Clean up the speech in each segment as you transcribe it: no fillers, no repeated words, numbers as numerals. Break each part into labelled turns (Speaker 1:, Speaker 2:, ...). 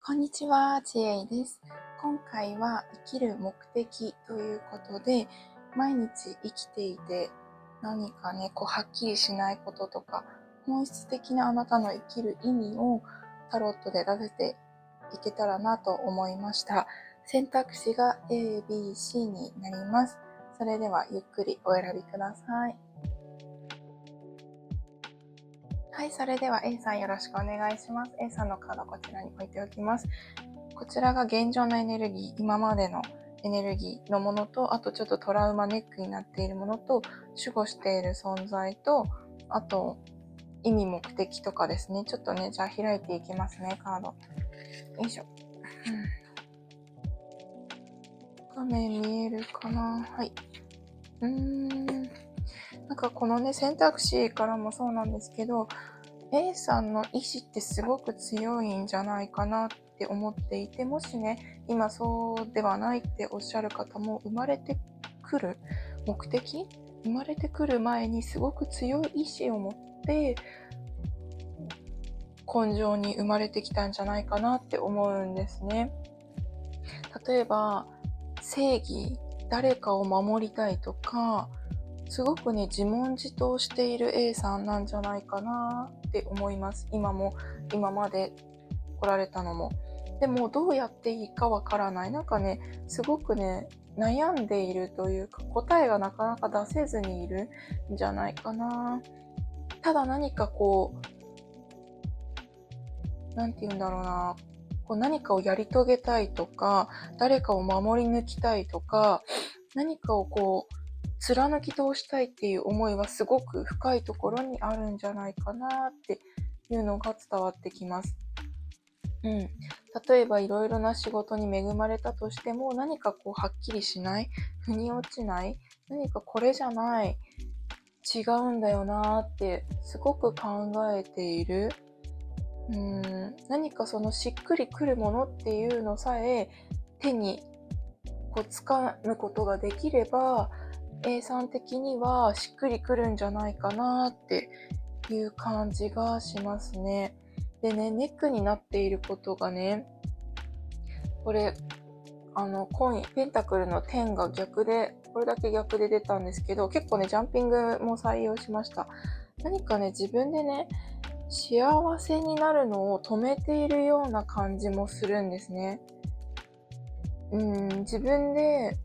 Speaker 1: こんにちは、ちえいです。今回は生きる目的ということで、毎日生きていて何かね、はっきりしないこととか、本質的なあなたの生きる意味をタロットで出せていけたらなと思いました。選択肢が A、B、C になります。それではゆっくりお選びください。はい、それでは A さんよろしくお願いします。A さんのカードこちらに置いておきます。こちらが現状のエネルギー、今までのエネルギーのものと、あとちょっとトラウマネックになっているものと、守護している存在と、あと意味目的とかですね。ちょっとね、じゃあ開いていきますね、カード。よいしょ。画面見えるかな？はい。なんかこのね、選択肢からもそうなんですけど、A さんの意志ってすごく強いんじゃないかなって思っていて、もしね、今そうではないっておっしゃる方も、生まれてくる目的、生まれてくる前にすごく強い意志を持って根性に生まれてきたんじゃないかなって思うんですね。例えば正義、誰かを守りたいとか、すごくね、自問自答している A さんなんじゃないかなって思います。今まで来られたのも。でもどうやっていいかわからない。なんかね、すごくね、悩んでいるというか、答えがなかなか出せずにいるんじゃないかな。ただ何かなんて言うんだろうな。何かをやり遂げたいとか、誰かを守り抜きたいとか、何かを貫き通したいっていう思いはすごく深いところにあるんじゃないかなっていうのが伝わってきます。例えばいろいろな仕事に恵まれたとしても、何かはっきりしない、腑に落ちない、何かこれじゃない、違うんだよなってすごく考えている。何かそのしっくりくるものっていうのさえ手に掴むことができれば、A さん的にはしっくりくるんじゃないかなっていう感じがしますね。でね、ネックになっていることがね、これコイン、ペンタクルの10が逆で、これだけ逆で出たんですけど、結構ね、ジャンピングも採用しました。何かね、自分でね、幸せになるのを止めているような感じもするんですね。自分で、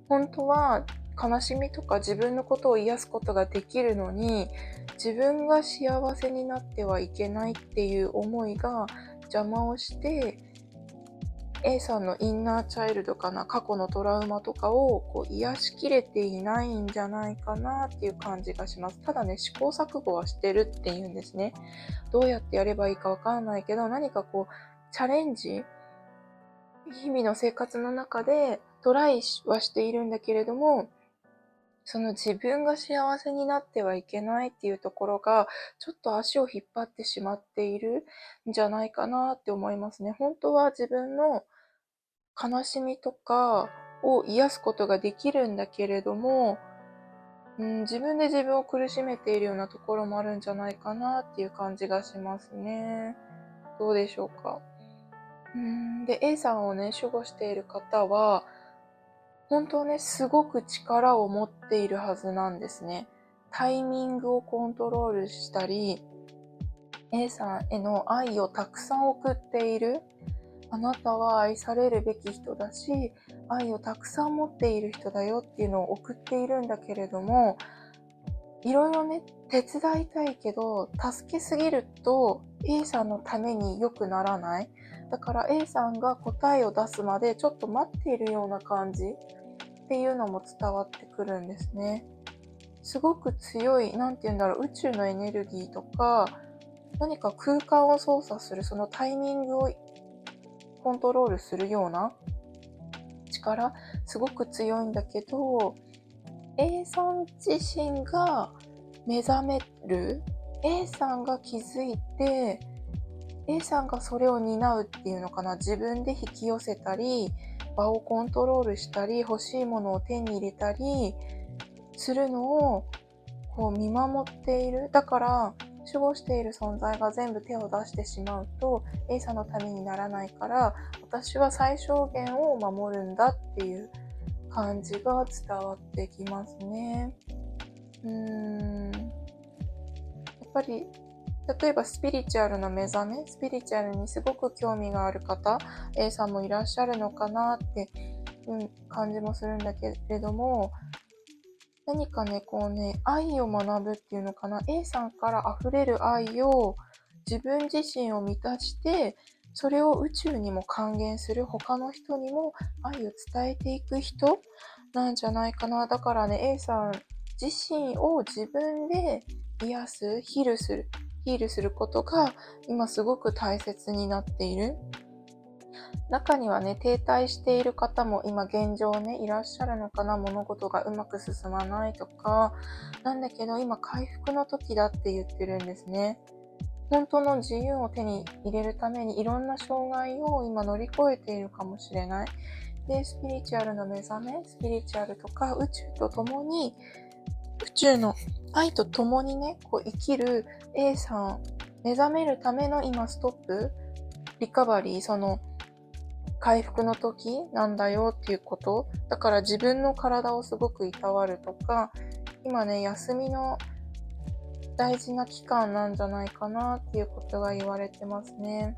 Speaker 1: 本当は悲しみとか自分のことを癒すことができるのに、自分が幸せになってはいけないっていう思いが邪魔をして、A さんのインナーチャイルドかな、過去のトラウマとかを癒しきれていないんじゃないかなっていう感じがします。ただね、試行錯誤はしてるっていうんですね。どうやってやればいいかわかんないけど、何かチャレンジ、日々の生活の中でトライはしているんだけれども、その自分が幸せになってはいけないっていうところが、ちょっと足を引っ張ってしまっているんじゃないかなって思いますね。本当は自分の悲しみとかを癒すことができるんだけれども、自分で自分を苦しめているようなところもあるんじゃないかなっていう感じがしますね。どうでしょうか。で、A さんをね、守護している方は、本当ね、すごく力を持っているはずなんですね。タイミングをコントロールしたり、A さんへの愛をたくさん送っている。あなたは愛されるべき人だし、愛をたくさん持っている人だよっていうのを送っているんだけれども、いろいろね、手伝いたいけど、助けすぎると A さんのために良くならない。だから A さんが答えを出すまでちょっと待っているような感じっていうのも伝わってくるんですね。すごく強い、宇宙のエネルギーとか、何か空間を操作するそのタイミングをコントロールするような力、すごく強いんだけど、A さん自身が目覚める、A さんが気づいて、A さんがそれを担うっていうのかな、自分で引き寄せたり、場をコントロールしたり、欲しいものを手に入れたりするのを見守っている。だから守護している存在が全部手を出してしまうと A さんのためにならないから、私は最小限を守るんだっていう感じが伝わってきますね。やっぱり例えばスピリチュアルの目覚め、スピリチュアルにすごく興味がある方、A さんもいらっしゃるのかなって、感じもするんだけれども、何かね、愛を学ぶっていうのかな、A さんから溢れる愛を自分自身を満たして、それを宇宙にも還元する、他の人にも愛を伝えていく人なんじゃないかな。だからね、A さん自身を自分で癒す、ヒールすることが今すごく大切になっている。中にはね、停滞している方も今現状ね、いらっしゃるのかな。物事がうまく進まないとか、なんだけど今回復の時だって言ってるんですね。本当の自由を手に入れるためにいろんな障害を今乗り越えているかもしれない。で、スピリチュアルの目覚め、スピリチュアルとか宇宙と共に、宇宙の愛と共にね、生きる A さん、目覚めるための今ストップ、リカバリー、回復の時なんだよっていうこと。だから自分の体をすごくいたわるとか、今ね、休みの大事な期間なんじゃないかなっていうことが言われてますね。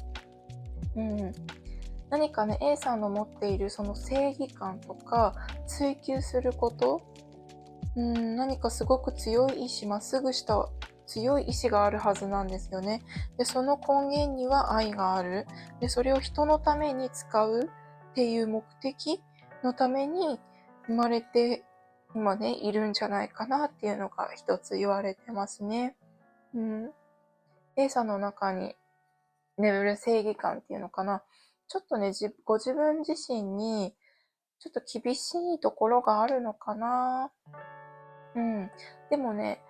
Speaker 1: 何かね、A さんの持っているその正義感とか追求すること、何かすごく強い意志、まっすぐした強い意志があるはずなんですよね。で、その根源には愛がある。で、それを人のために使うっていう目的のために生まれて今ね、いるんじゃないかなっていうのが一つ言われてますね。A さんの中に眠る正義感っていうのかな。ちょっとね、ご自分自身にちょっと厳しいところがあるのかな。でもね、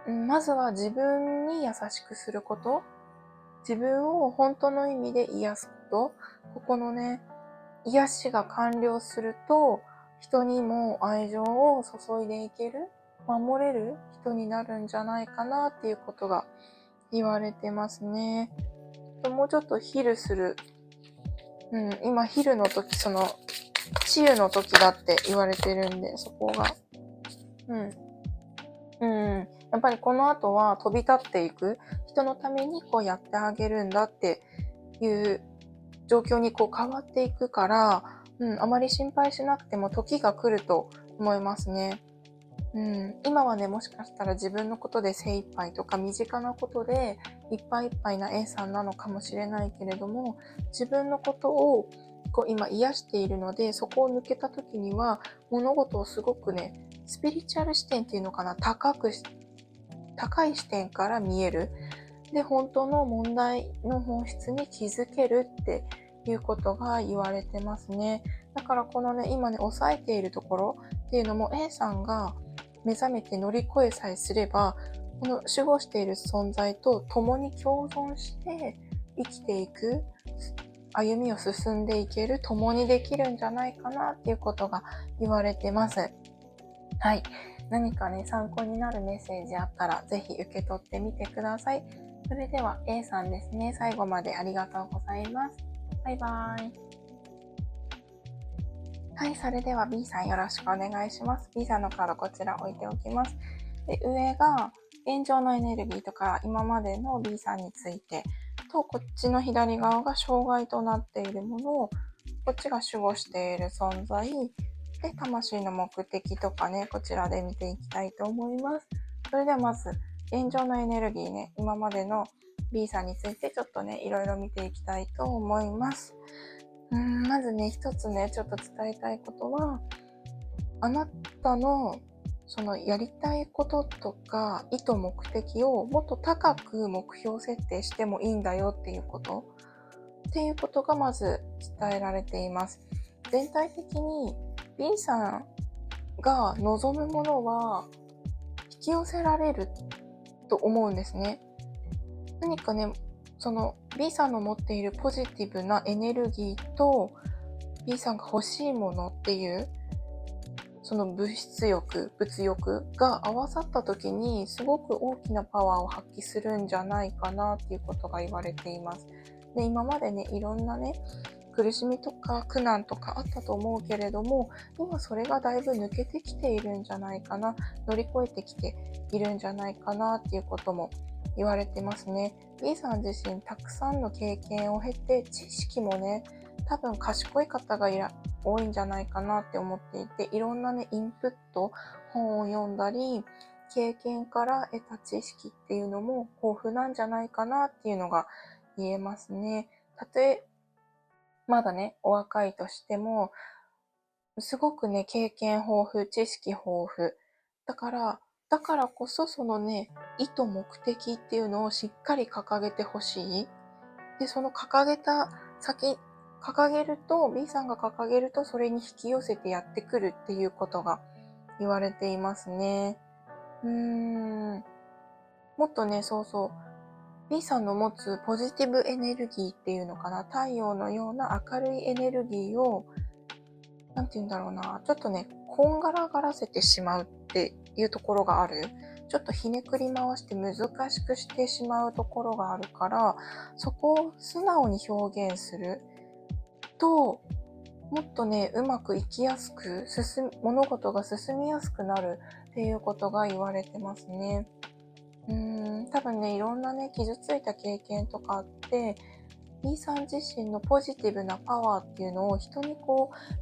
Speaker 1: まずは自分に優しくすること、自分を本当の意味で癒すこと、ここのね、癒しが完了すると、人にも愛情を注いでいける、守れる人になるんじゃないかなっていうことが言われてますね。もうちょっとヒルする、今ヒルの時、治癒の時だって言われてるんで、そこが。やっぱりこの後は飛び立っていく、人のためにやってあげるんだっていう状況に変わっていくから、あまり心配しなくても時が来ると思いますね。今はね、もしかしたら自分のことで精一杯とか身近なことでいっぱいいっぱいな A さんなのかもしれないけれども、自分のことを今癒しているので、そこを抜けた時には物事をすごくね、スピリチュアル視点っていうのかな、高い視点から見える。で、本当の問題の本質に気づけるっていうことが言われてますね。だからこのね、今ね、抑えているところっていうのも A さんが目覚めて乗り越えさえすれば、この守護している存在と共に共存して生きていく、歩みを進んでいける、共にできるんじゃないかなっていうことが言われてます。はい。何かね、参考になるメッセージあったら、ぜひ受け取ってみてください。それでは A さんですね、最後までありがとうございます。バイバーイ。はい、それでは B さんよろしくお願いします。B さんのカードこちら置いておきます。で、上が現状のエネルギーとか今までの B さんについてと、こっちの左側が障害となっているものを、こっちが守護している存在で、魂の目的とかね、こちらで見ていきたいと思います。それではまず現状のエネルギーね、今までの B さんについてちょっとね、いろいろ見ていきたいと思います。まずね、一つね、ちょっと伝えたいことは、あなたのそのやりたいこととか意図目的をもっと高く目標設定してもいいんだよっていうことがまず伝えられています。全体的に B さんが望むものは引き寄せられると思うんですね。何かね、その B さんの持っているポジティブなエネルギーと B さんが欲しいものっていう、その物欲が合わさった時にすごく大きなパワーを発揮するんじゃないかなっていうことが言われています。で、今までね、いろんなね、苦しみとか苦難とかあったと思うけれども、今それがだいぶ抜けてきているんじゃないかな、乗り越えてきているんじゃないかなっていうことも言われてますね。B さん自身たくさんの経験を経て、知識もね、多分賢い方が多いんじゃないかなって思っていて、いろんなね、インプット、本を読んだり、経験から得た知識っていうのも豊富なんじゃないかなっていうのが言えますね。たとえまだね、お若いとしても、すごくね、経験豊富、知識豊富。だからこそそのね、意図目的っていうのをしっかり掲げてほしい。で、その掲げると、B さんが掲げるとそれに引き寄せてやってくるっていうことが言われていますね。もっとね、B さんの持つポジティブエネルギーっていうのかな、太陽のような明るいエネルギーを、なんて言うんだろうな、ちょっとね、こんがらがらせてしまうっていうところがある。ちょっとひねくり回して難しくしてしまうところがあるから、そこを素直に表現すると、もっとね、うまくいきやすく、物事が進みやすくなるっていうことが言われてますね。多分ね、いろんなね、傷ついた経験とかあって、B さん自身のポジティブなパワーっていうのを人に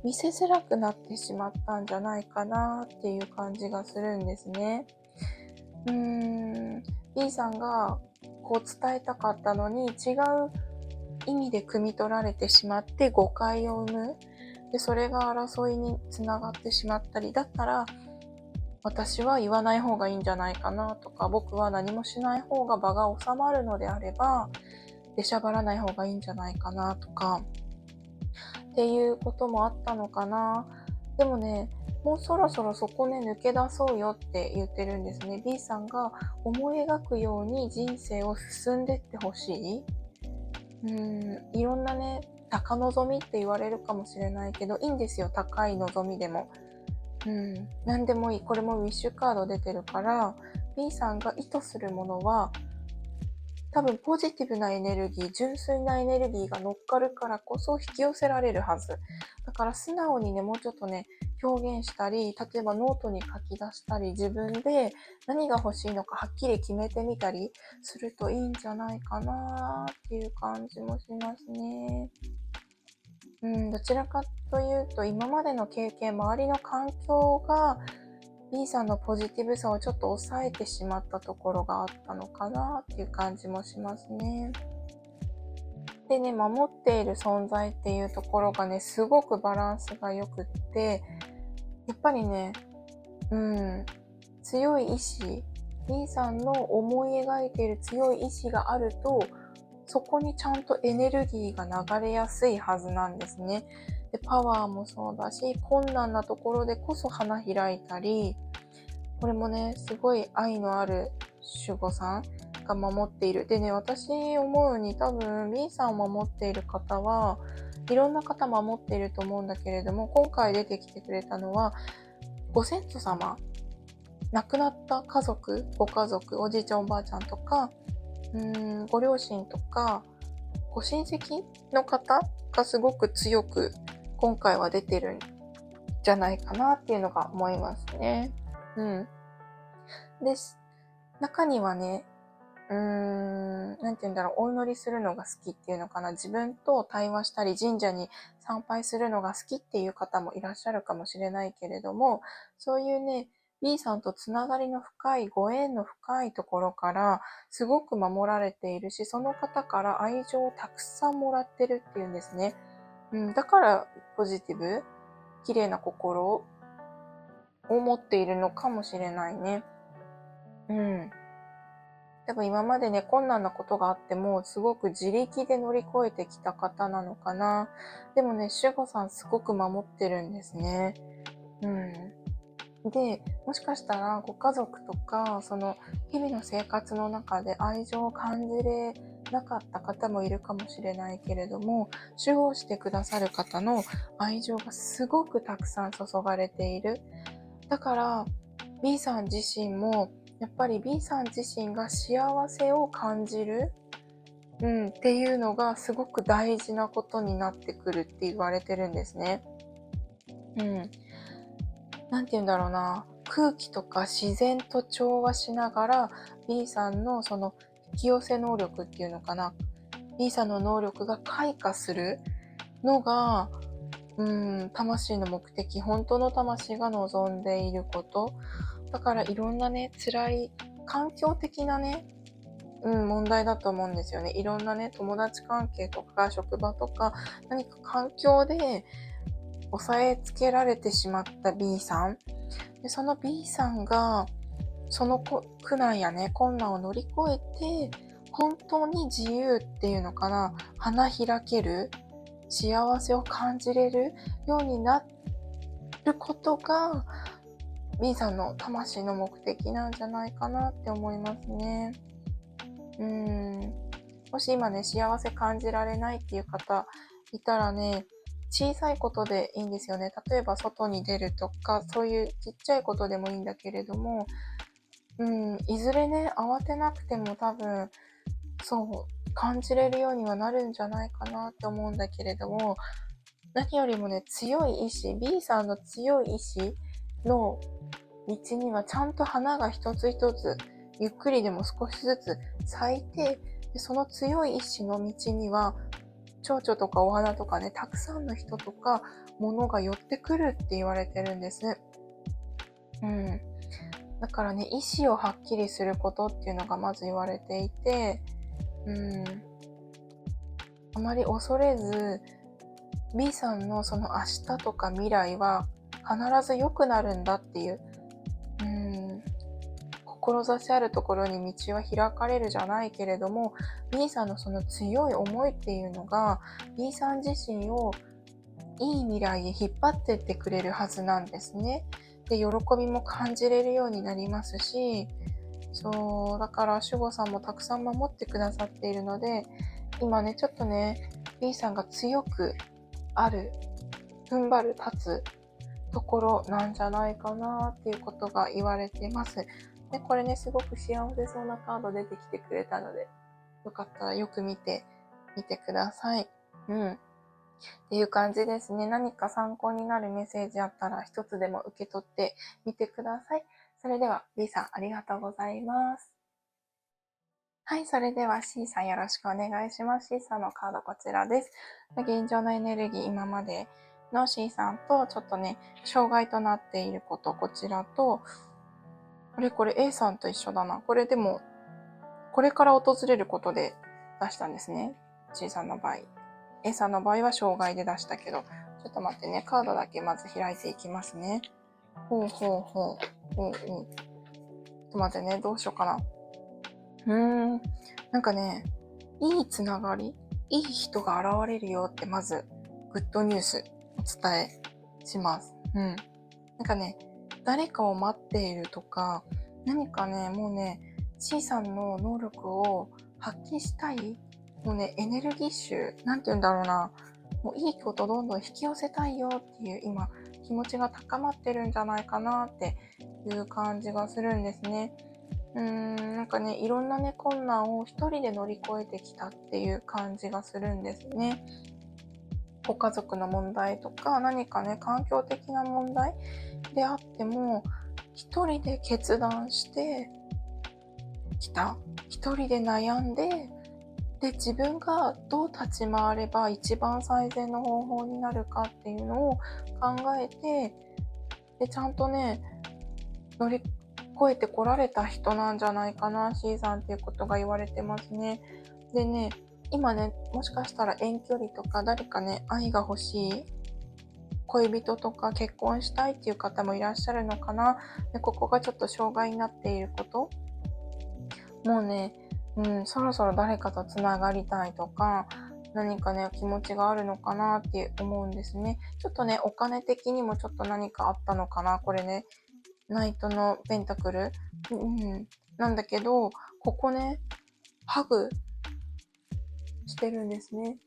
Speaker 1: 見せづらくなってしまったんじゃないかなっていう感じがするんですね。B さんが伝えたかったのに違う意味で汲み取られてしまって誤解を生む。で、それが争いにつながってしまったり、だったら私は言わない方がいいんじゃないかなとか、僕は何もしない方が場が収まるのであれば、出しゃばらない方がいいんじゃないかなとか、っていうこともあったのかな。でもね、もうそろそろそこね、抜け出そうよって言ってるんですね。B さんが思い描くように人生を進んでってほしい。いろんなね、高望みって言われるかもしれないけど、いいんですよ、高い望みでも。何でもいい。これもウィッシュカード出てるから、B さんが意図するものは、多分ポジティブなエネルギー、純粋なエネルギーが乗っかるからこそ引き寄せられるはず。だから素直にね、もうちょっとね、表現したり、例えばノートに書き出したり、自分で何が欲しいのかはっきり決めてみたりするといいんじゃないかなっていう感じもしますね。どちらかというと、今までの経験、周りの環境が B さんのポジティブさをちょっと抑えてしまったところがあったのかなっていう感じもしますね。でね、守っている存在っていうところがね、すごくバランスが良くって、やっぱりね、強い意志、B さんの思い描いている強い意志があると、そこにちゃんとエネルギーが流れやすいはずなんですね。で、パワーもそうだし、困難なところでこそ花開いたり、これもね、すごい愛のある守護さんが守っている。でね、私思うに多分 B さんを守っている方はいろんな方守っていると思うんだけれども、今回出てきてくれたのはご先祖様、亡くなったご家族、おじいちゃんおばあちゃんとか、ご両親とか、ご親戚の方がすごく強く今回は出てるんじゃないかなっていうのが思いますね。で、中にはね、なんて言うんだろう、お祈りするのが好きっていうのかな、自分と対話したり神社に参拝するのが好きっていう方もいらっしゃるかもしれないけれども、そういうね、B さんとつながりの深い、ご縁の深いところからすごく守られているし、その方から愛情をたくさんもらってるっていうんですね。だからポジティブ、綺麗な心を持っているのかもしれないね。多分今までね、困難なことがあっても、すごく自力で乗り越えてきた方なのかな。でもね、守護さんすごく守ってるんですね。で、もしかしたらご家族とか、その日々の生活の中で愛情を感じれなかった方もいるかもしれないけれども、守護してくださる方の愛情がすごくたくさん注がれている。だから B さん自身もやっぱり B さん自身が幸せを感じる、っていうのがすごく大事なことになってくるって言われてるんですね。なんて言うんだろうな、空気とか自然と調和しながら B さんのその引き寄せ能力っていうのかな、B さんの能力が開花するのが、魂の目的、本当の魂が望んでいること。だからいろんなね、辛い環境的なね、問題だと思うんですよね。いろんなね、友達関係とか職場とか何か環境で押さえつけられてしまった B さん。でその B さんがその苦難やね、困難を乗り越えて本当に自由っていうのかな、花開ける、幸せを感じれるようになることが B さんの魂の目的なんじゃないかなって思いますね。もし今ね、幸せ感じられないっていう方いたらね、小さいことでいいんですよね。例えば外に出るとか、そういうちっちゃいことでもいいんだけれども、いずれね、慌てなくても多分、感じれるようにはなるんじゃないかなって思うんだけれども、何よりもね、強い意志、B さんの強い意志の道にはちゃんと花が一つ一つ、ゆっくりでも少しずつ咲いて、でその強い意志の道には、蝶々とかお花とかね、たくさんの人とか物が寄ってくるって言われてるんです。だからね、意志をはっきりすることっていうのがまず言われていて、あまり恐れず、B さんのその明日とか未来は必ず良くなるんだっていう、志あるところに道は開かれるじゃないけれども、 B さんのその強い思いっていうのが B さん自身をいい未来へ引っ張ってってくれるはずなんですね。で、喜びも感じれるようになりますし、だから守護さんもたくさん守ってくださっているので、今ね、ちょっとね、B さんが強くある、踏ん張る、立つところなんじゃないかなっていうことが言われてます。で、これね、すごく幸せそうなカード出てきてくれたので、よかったらよく見てみてください。っていう感じですね。何か参考になるメッセージあったら一つでも受け取ってみてください。それでは B さんありがとうございます。はい、それでは C さんよろしくお願いします。C さんのカードこちらです。現状のエネルギー、今までの C さんとちょっとね、障害となっていること、こちらと、これ A さんと一緒だな。これでも、これから訪れることで出したんですね。C さんの場合。A さんの場合は障害で出したけど、ちょっと待ってね、カードだけまず開いていきますね。ちょっと待ってね、どうしようかな。なんかね、いいつながり、いい人が現れるよってまず、グッドニュースお伝えします。なんかね、誰かを待っているとか、何かね、もうね、C さんの能力を発揮したい、もうね、エネルギッシュ、なんて言うんだろうな、もういいことどんどん引き寄せたいよっていう今、気持ちが高まってるんじゃないかなっていう感じがするんですね。なんかね、いろんなね、困難を一人で乗り越えてきたっていう感じがするんですね。ご家族の問題とか、何かね、環境的な問題であっても、一人で決断してきた。一人で悩んで、で、自分がどう立ち回れば一番最善の方法になるかっていうのを考えて、で、ちゃんとね、乗り越えてこられた人なんじゃないかな、C さんっていうことが言われてますね。でね、今ね、もしかしたら遠距離とか誰かね、愛が欲しい、恋人とか結婚したいっていう方もいらっしゃるのかな。で、ここがちょっと障害になっていること。もうね、そろそろ誰かとつながりたいとか、何かね、気持ちがあるのかなって思うんですね。ちょっとね、お金的にもちょっと何かあったのかな。これね、ナイトのペンタクル、なんだけど、ここね、ハグしてるんですね。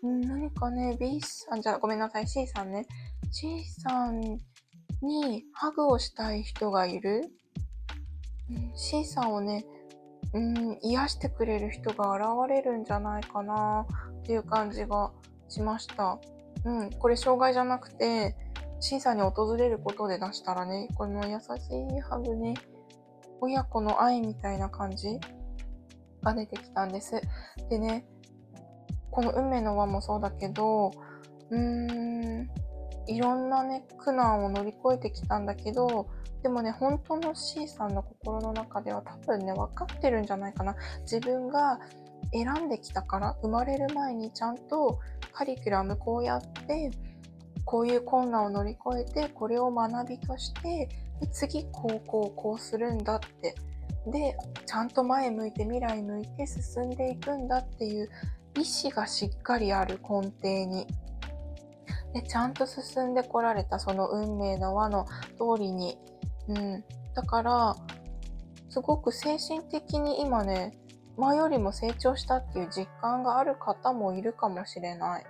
Speaker 1: 何かね、B さん、ごめんなさい、C さんね。C さんにハグをしたい人がいる。C さんをね、癒してくれる人が現れるんじゃないかなっていう感じがしました。これ障害じゃなくて、C さんに訪れることで出したらね、この優しいハグね、親子の愛みたいな感じが出てきたんです。でね、この運命の輪もそうだけど、いろんなね、苦難を乗り越えてきたんだけど、でもね、本当の C さんの心の中では多分ね、分かってるんじゃないかな。自分が選んできたから、生まれる前にちゃんとカリキュラムこうやって、こういう困難を乗り越えて、これを学びとして、で次こうするんだって。で、ちゃんと前向いて未来向いて進んでいくんだっていう意志がしっかりある根底に。で、ちゃんと進んでこられたその運命の輪の通りに。だから、すごく精神的に今ね、前よりも成長したっていう実感がある方もいるかもしれない。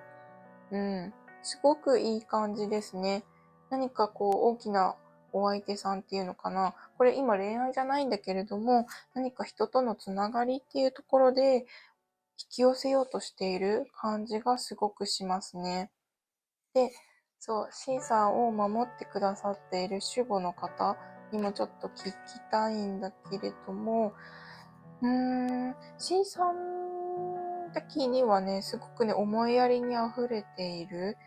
Speaker 1: すごくいい感じですね。何かこう大きなお相手さんっていうのかな。これ今恋愛じゃないんだけれども、何か人とのつながりっていうところで引き寄せようとしている感じがすごくしますね。で、そう、C さんを守ってくださっている守護の方にもちょっと聞きたいんだけれども、C さん的にはね、すごくね、思いやりに溢れている。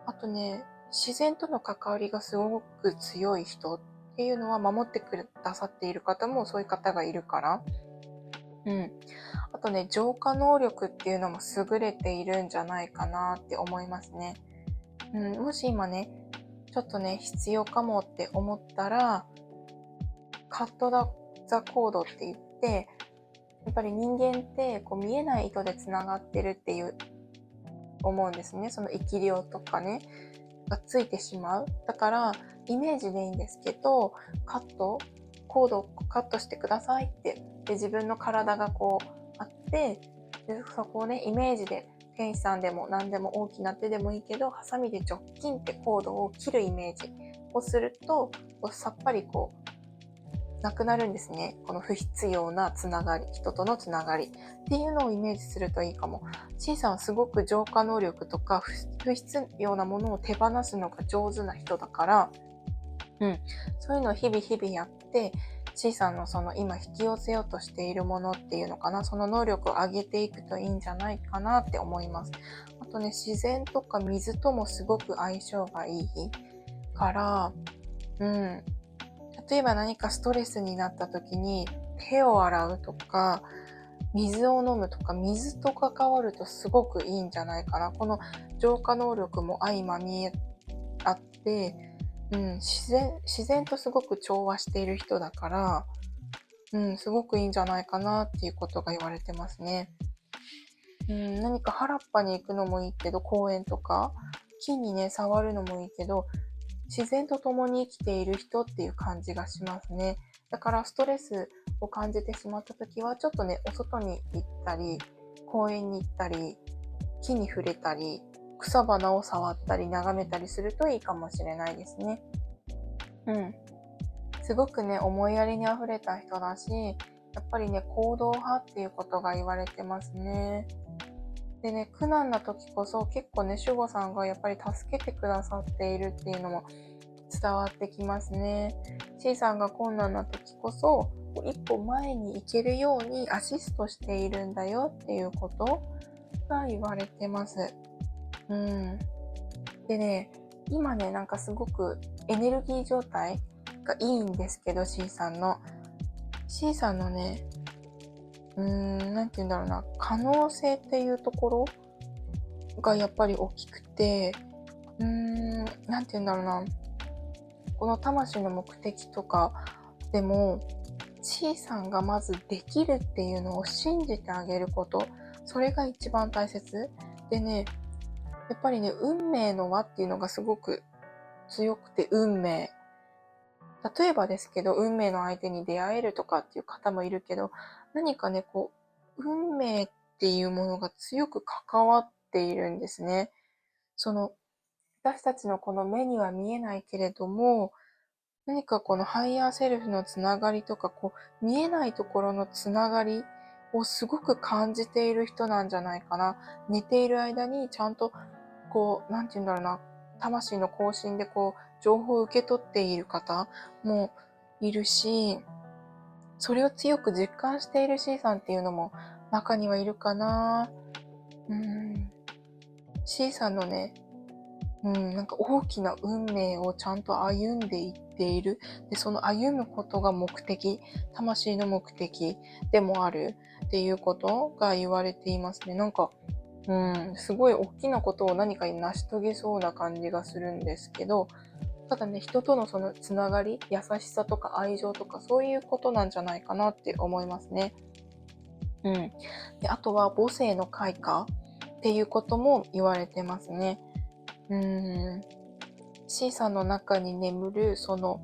Speaker 1: あとね、自然との関わりがすごく強い人っていうのは守ってくださっている方もそういう方がいるから。あとね、浄化能力っていうのも優れているんじゃないかなって思いますね。もし今ね、ちょっとね、必要かもって思ったら、カットザコードって言って、やっぱり人間ってこう見えない糸でつながってるっていう思うんですね。その生き量とかね、がついてしまう。だから、イメージでいいんですけど、コードをカットしてくださいって。で、自分の体がこうあって、でそこをね、イメージで、天使さんでも何でも大きな手でもいいけど、ハサミでジョッキンってコードを切るイメージをすると、さっぱりこう、なくなるんですね。この不必要なつながり、人とのつながりっていうのをイメージするといいかも。C さんはすごく浄化能力とか不必要なものを手放すのが上手な人だから、そういうのを日々やって、C さんのその今引き寄せようとしているものっていうのかな、その能力を上げていくといいんじゃないかなって思います。あとね、自然とか水ともすごく相性がいいから、例えば何かストレスになった時に手を洗うとか水を飲むとか、水と関わるとすごくいいんじゃないかな。この浄化能力も相まみえあって、自然とすごく調和している人だから、すごくいいんじゃないかなっていうことが言われてますね。何か原っぱに行くのもいいけど、公園とか木にね触るのもいいけど、自然と共に生きている人っていう感じがしますね。だからストレスを感じてしまった時はちょっとね、お外に行ったり、公園に行ったり、木に触れたり、草花を触ったり眺めたりするといいかもしれないですね。すごくね、思いやりにあふれた人だし、やっぱりね、行動派っていうことが言われてますね。でね、苦難な時こそ結構ね、守護さんがやっぱり助けてくださっているっていうのも伝わってきますね。C さんが困難な時こそ一歩前に行けるようにアシストしているんだよっていうことが言われてます。でね、今ね、なんかすごくエネルギー状態がいいんですけど、C さんのね、なんて言うんだろうな、可能性っていうところがやっぱり大きくて、なんて言うんだろうな、この魂の目的とかでも、C さんがまずできるっていうのを信じてあげること、それが一番大切でね、やっぱりね、運命の輪っていうのがすごく強くて、例えばですけど、運命の相手に出会えるとかっていう方もいるけど、何かね、こう、運命っていうものが強く関わっているんですね。その、私たちのこの目には見えないけれども、何かこのハイヤーセルフのつながりとか、見えないところのつながりをすごく感じている人なんじゃないかな。寝ている間にちゃんとなんて言うんだろうな、魂の更新で情報を受け取っている方もいるし、それを強く実感している C さんっていうのも中にはいるかな。C さんのね、なんか大きな運命をちゃんと歩んでいっている。で、その歩むことが目的、魂の目的でもあるっていうことが言われていますね。なんか、すごい大きなことを何かに成し遂げそうな感じがするんですけど、ただね、人とのそのつながり、優しさとか愛情とかそういうことなんじゃないかなって思いますね。で、あとは母性の開花っていうことも言われてますね。C さんの中に眠るその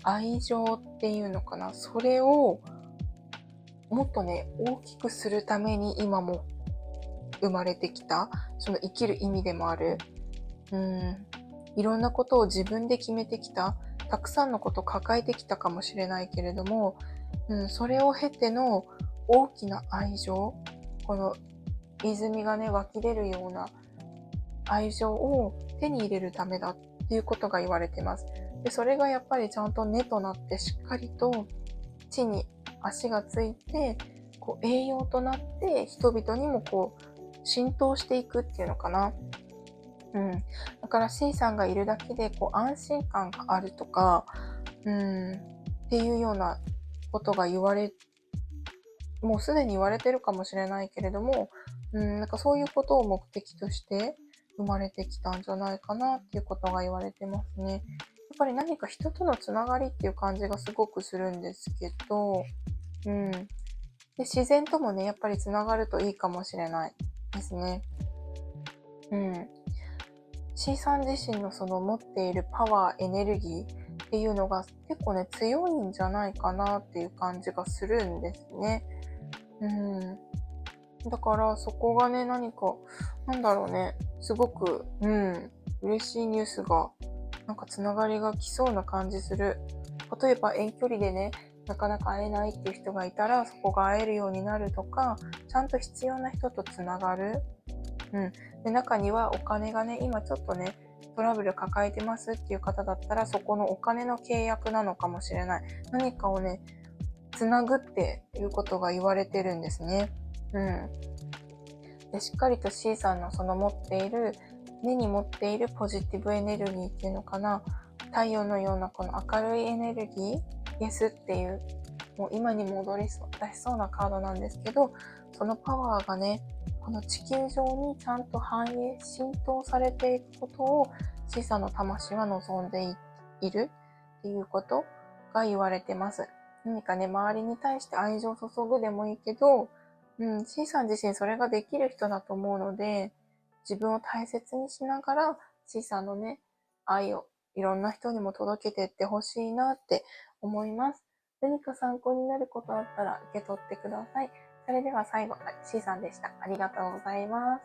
Speaker 1: 愛情っていうのかな、それをもっとね、大きくするために今も生まれてきた、その生きる意味でもある。いろんなことを自分で決めてきた、たくさんのことを抱えてきたかもしれないけれども、それを経ての大きな愛情、この泉がね、湧き出るような愛情を手に入れるためだっていうことが言われてます。で、それがやっぱりちゃんと根となってしっかりと地に足がついて、栄養となって人々にも浸透していくっていうのかな。だから C さんがいるだけで安心感があるとか、っていうようなことがもうすでに言われてるかもしれないけれども、なんかそういうことを目的として生まれてきたんじゃないかなっていうことが言われてますね。やっぱり何か人とのつながりっていう感じがすごくするんですけど、で自然ともね、やっぱりつながるといいかもしれないですね。C さん自身のその持っているパワー、エネルギーっていうのが結構ね、強いんじゃないかなっていう感じがするんですね。だからそこがね、何か、なんだろうね、すごく、嬉しいニュースが、なんかつながりが来そうな感じする。例えば遠距離でね、なかなか会えないっていう人がいたら、そこが会えるようになるとか、ちゃんと必要な人とつながる。で、中にはお金がね、今ちょっとね、トラブル抱えてますっていう方だったら、そこのお金の契約なのかもしれない。何かをね、つなぐっていうことが言われてるんですね。で、しっかりと C さんのその根に持っているポジティブエネルギーっていうのかな、太陽のようなこの明るいエネルギー、イエスっていう、もう今に戻り出しそうなカードなんですけど、そのパワーがね、この地球上にちゃんと浸透されていくことを C さんの魂は望んでいるっていうことが言われてます。何かね、周りに対して愛情を注ぐでもいいけど、C さん自身それができる人だと思うので、自分を大切にしながら C さんのね、愛をいろんな人にも届けていってほしいなって思います。何か参考になることあったら受け取ってください。それでは最後、C さんでした。ありがとうございます。